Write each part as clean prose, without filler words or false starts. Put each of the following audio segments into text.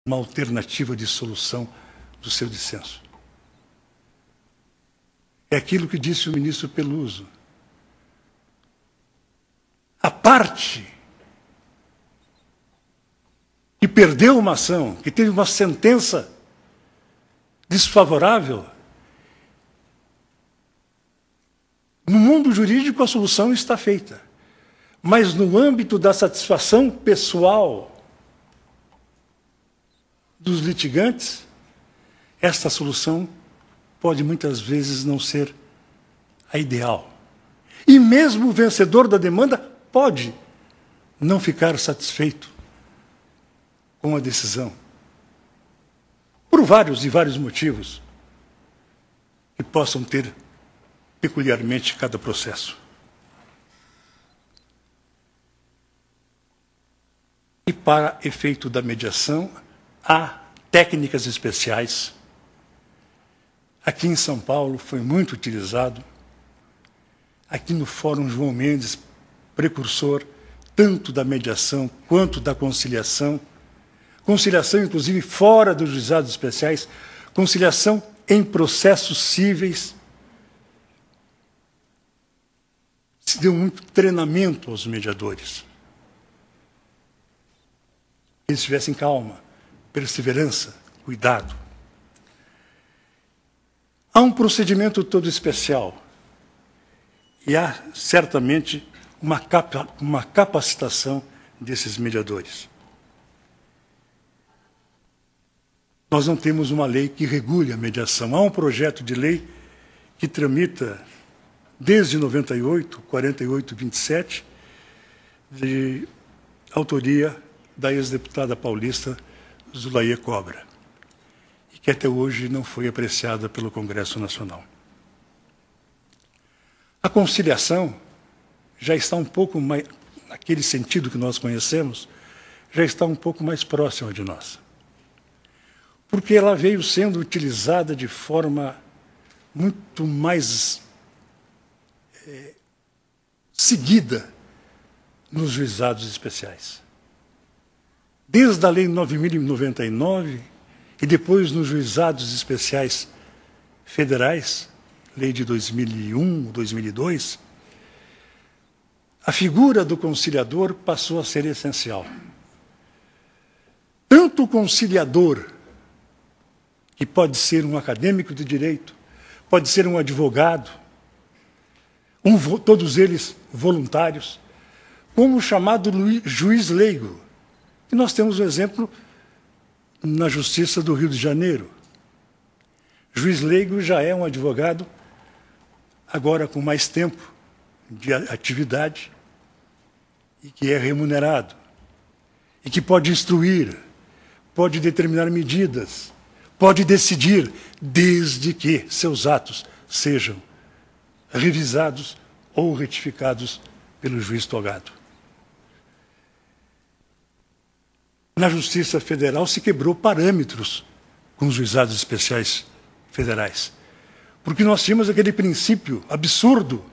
uma alternativa de solução do seu dissenso. É aquilo que disse o ministro Peluso. A parte que perdeu uma ação, que teve uma sentença desfavorável, no mundo jurídico a solução está feita. Mas no âmbito da satisfação pessoal dos litigantes, esta solução pode muitas vezes não ser a ideal. E mesmo o vencedor da demanda pode não ficar satisfeito com a decisão, por vários e vários motivos que possam ter peculiarmente cada processo. E para efeito da mediação, há técnicas especiais. Aqui em São Paulo foi muito utilizado, aqui no Fórum João Mendes, precursor tanto da mediação quanto da conciliação, conciliação inclusive fora dos juizados especiais, conciliação em processos cíveis. Se deu muito treinamento aos mediadores. Eles tivessem calma, perseverança, cuidado. Há um procedimento todo especial e há certamente uma capacitação desses mediadores. Nós não temos uma lei que regule a mediação. Há um projeto de lei que tramita desde 98, 4827, de autoria da ex-deputada paulista Zulaia Cobra, e que até hoje não foi apreciada pelo Congresso Nacional. A conciliação já está um pouco mais, naquele sentido que nós conhecemos, já está um pouco mais próxima de nós. Porque ela veio sendo utilizada de forma muito mais seguida nos juizados especiais. Desde a Lei 9.099 e depois nos juizados especiais federais, Lei de 2001, 2002, a figura do conciliador passou a ser essencial. Tanto o conciliador, que pode ser um acadêmico de direito, pode ser um advogado, todos eles voluntários, como o chamado juiz leigo. E nós temos um exemplo na Justiça do Rio de Janeiro. Juiz leigo já é um advogado, agora com mais tempo de atividade, e que é remunerado, e que pode instruir, pode determinar medidas, pode decidir, desde que seus atos sejam revisados ou retificados pelo juiz togado. Na Justiça Federal se quebrou parâmetros com os juizados especiais federais, porque nós tínhamos aquele princípio absurdo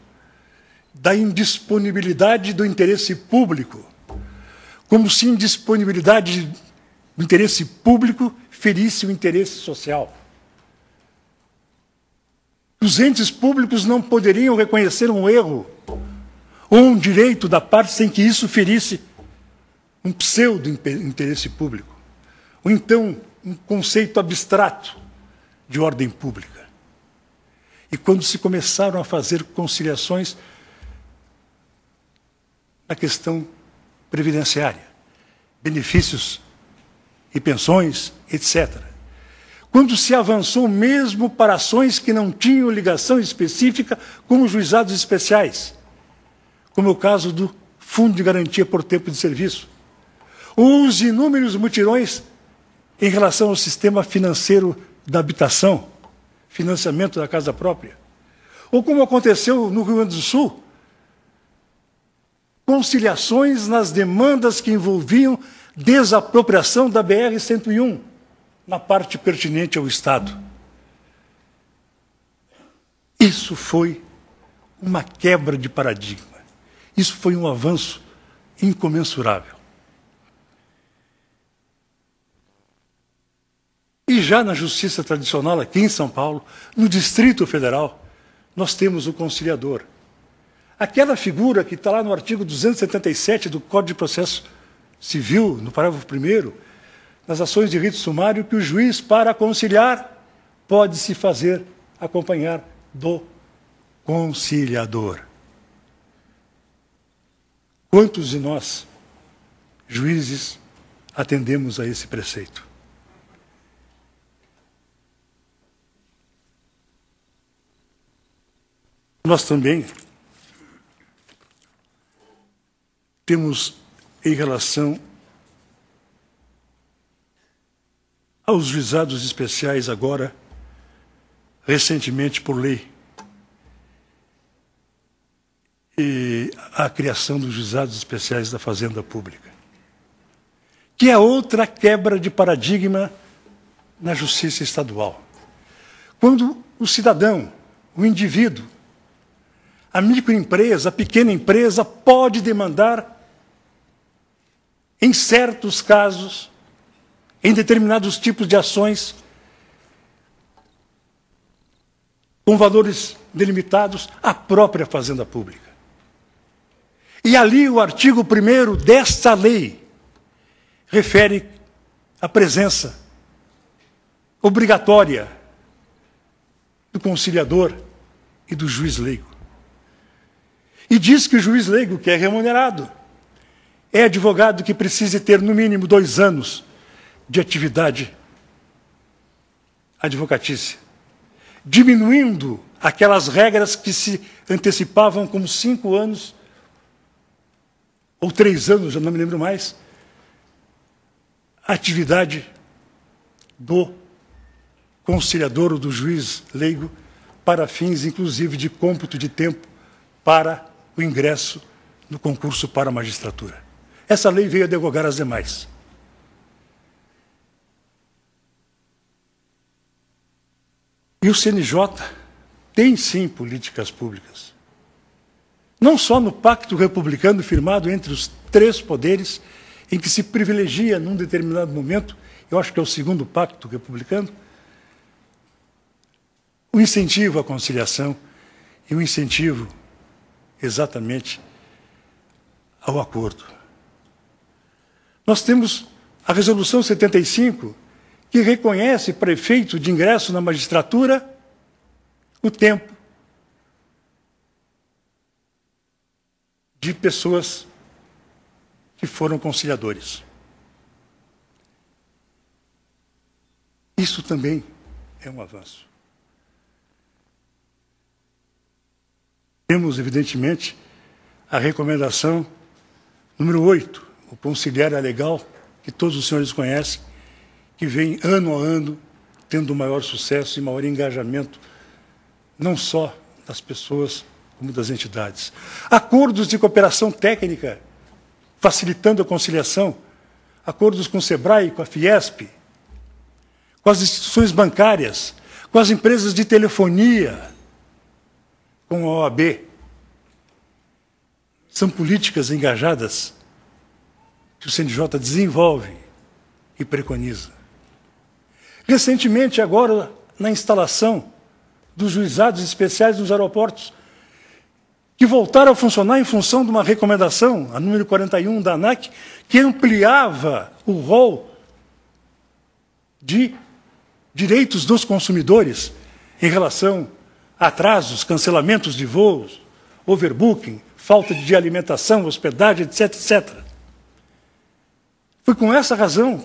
da indisponibilidade do interesse público, como se indisponibilidade do interesse público ferisse o interesse social. Os entes públicos não poderiam reconhecer um erro ou um direito da parte sem que isso ferisse um pseudo-interesse público, ou então um conceito abstrato de ordem pública. E quando se começaram a fazer conciliações na questão previdenciária, benefícios e pensões, etc. Quando se avançou mesmo para ações que não tinham ligação específica com os juizados especiais, como é o caso do Fundo de Garantia por Tempo de Serviço, ou os inúmeros mutirões em relação ao sistema financeiro da habitação, financiamento da casa própria, ou como aconteceu no Rio Grande do Sul, conciliações nas demandas que envolviam desapropriação da BR-101, na parte pertinente ao Estado. Isso foi uma quebra de paradigma. Isso foi um avanço incomensurável. já na justiça tradicional aqui em São Paulo, no Distrito Federal, nós temos o conciliador. Aquela figura que está lá no artigo 277 do Código de Processo Civil, no parágrafo 1º, nas ações de rito sumário, que o juiz, para conciliar, pode se fazer acompanhar do conciliador. Quantos de nós, juízes, atendemos a esse preceito? Nós também temos, em relação aos juizados especiais agora, recentemente por lei, e a criação dos juizados especiais da Fazenda Pública, que é outra quebra de paradigma na justiça estadual. Quando o cidadão, o indivíduo, a microempresa, a pequena empresa pode demandar, em certos casos, em determinados tipos de ações, com valores delimitados, a própria Fazenda Pública. E ali o artigo 1º desta lei refere à presença obrigatória do conciliador e do juiz leigo. E diz que o juiz leigo, que é remunerado, é advogado que precise ter no mínimo 2 anos de atividade advocatícia, diminuindo aquelas regras que se antecipavam como 5 anos ou 3 anos, já não me lembro mais, a atividade do conciliador ou do juiz leigo para fins, inclusive, de cômputo de tempo para o ingresso no concurso para a magistratura. Essa lei veio a derogar as demais. E o CNJ tem, sim, políticas públicas. Não só no pacto republicano firmado entre os 3 poderes, em que se privilegia, num determinado momento, eu acho que é o 2º pacto republicano, o incentivo à conciliação e o incentivo, exatamente, ao acordo. Nós temos a Resolução 75, que reconhece para efeito de ingresso na magistratura o tempo de pessoas que foram conciliadores. Isso também é um avanço. Temos, evidentemente, a recomendação número 8, o conciliar legal, que todos os senhores conhecem, que vem ano a ano tendo maior sucesso e maior engajamento, não só das pessoas, como das entidades. Acordos de cooperação técnica, facilitando a conciliação, acordos com o SEBRAE, com a Fiesp, com as instituições bancárias, com as empresas de telefonia, com a OAB. São políticas engajadas que o CNJ desenvolve e preconiza. Recentemente, agora, na instalação dos juizados especiais nos aeroportos, que voltaram a funcionar em função de uma recomendação, a número 41 da ANAC, que ampliava o rol de direitos dos consumidores em relação a atrasos, cancelamentos de voos, overbooking, falta de alimentação, hospedagem, etc., etc. Foi com essa razão